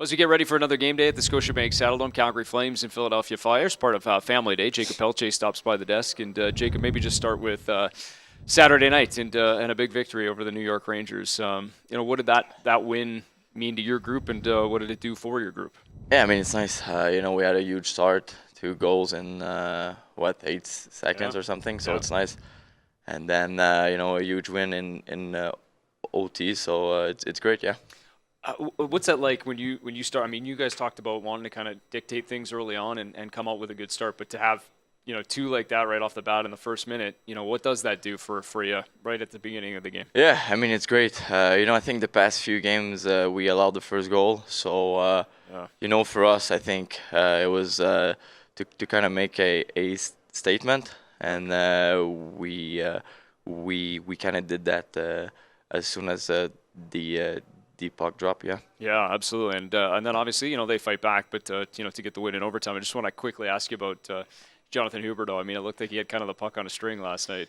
Well, as we get ready for another game day at the Scotiabank Saddledome, Calgary Flames and Philadelphia Flyers, part of Family Day. Jacob Pelletier stops by the desk, and Jacob, maybe just start with Saturday night and a big victory over the New York Rangers. What did that win mean to your group, and what did it do for your group? Yeah, I mean, it's nice. We had a huge start, 2 goals in 8 seconds Yeah. or something, so Yeah. it's nice. And then a huge win in OT, so it's great. Yeah. What's that like when you start? I mean, you guys talked about wanting to kind of dictate things early on and come out with a good start, but to have two like that right off the bat in the first minute, what does that do for you right at the beginning of the game? Yeah, I mean, it's great. I think the past few games we allowed the first goal, so Yeah. for us, I think it was to kind of make a statement, and we kind of did that as soon as the puck drop. Yeah. Yeah, absolutely, and then obviously they fight back, but to get the win in overtime. I just want to quickly ask you about Jonathan Huberdeau. I mean, it looked like he had kind of the puck on a string last night.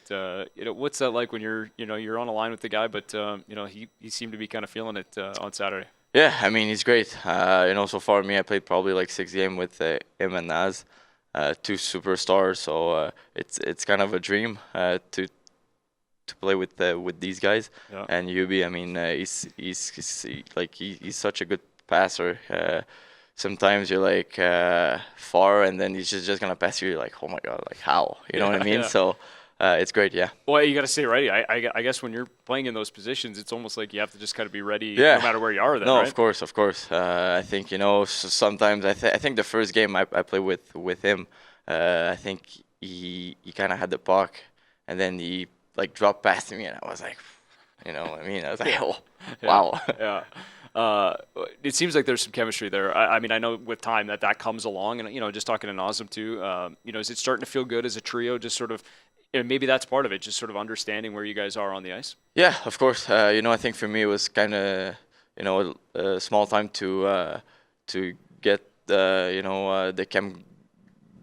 What's that like when you're on a line with the guy, but he seemed to be kind of feeling it on Saturday. Yeah, I mean, he's great. So far me, I played probably like 6 games with him and Naz, two superstars. So it's kind of a dream to play with these guys. Yeah. And Yubi, I mean, he's such a good passer. Sometimes you're like far, and then he's just gonna pass you. You're like, oh my god, like how? You know what I mean? Yeah. So it's great. Yeah. Well, you got to stay ready. I guess when you're playing in those positions, it's almost like you have to just kind of be ready Yeah. no matter where you are then, No, right? of course. I think sometimes I think the first game I played with him, I think he kind of had the puck, and then he like dropped past me, and I was like, what I mean? I was like, oh, wow. Yeah. It seems like there's some chemistry there. I mean, I know with time that comes along, and just talking to Nazem too. Is it starting to feel good as a trio? Just sort of, maybe that's part of it. Just sort of understanding where you guys are on the ice. Yeah, of course. I think for me it was kind of a small time to get the chem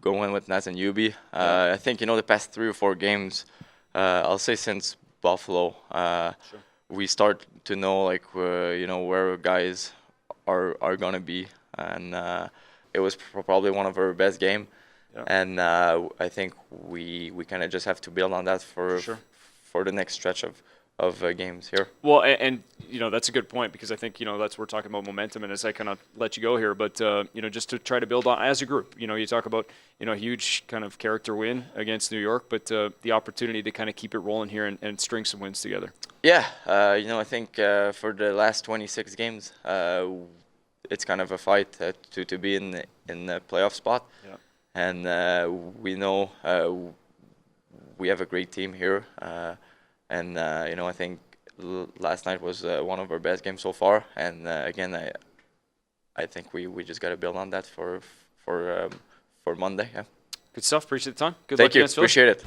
going with Naz and Yubi. I think the past 3 or 4 games, I'll say since Buffalo, Sure. we start to know like where guys are gonna be, and it was probably one of our best game. Yeah. And I think we kind of just have to build on that Sure. for the next stretch of games here. Well, and that's a good point, because I think that's we're talking about momentum, and as I kind of let you go here, but just to try to build on as a group. You talk about a huge kind of character win against New York, but the opportunity to kind of keep it rolling here and string some wins together. Yeah, I think for the last 26 games, it's kind of a fight to be in the playoff spot. Yeah. And we know we have a great team here, and I think last night was one of our best games so far. And again, I think we just got to build on that for Monday. Yeah. Good stuff. Appreciate the time. Good Thank luck you. against Philly. Appreciate it.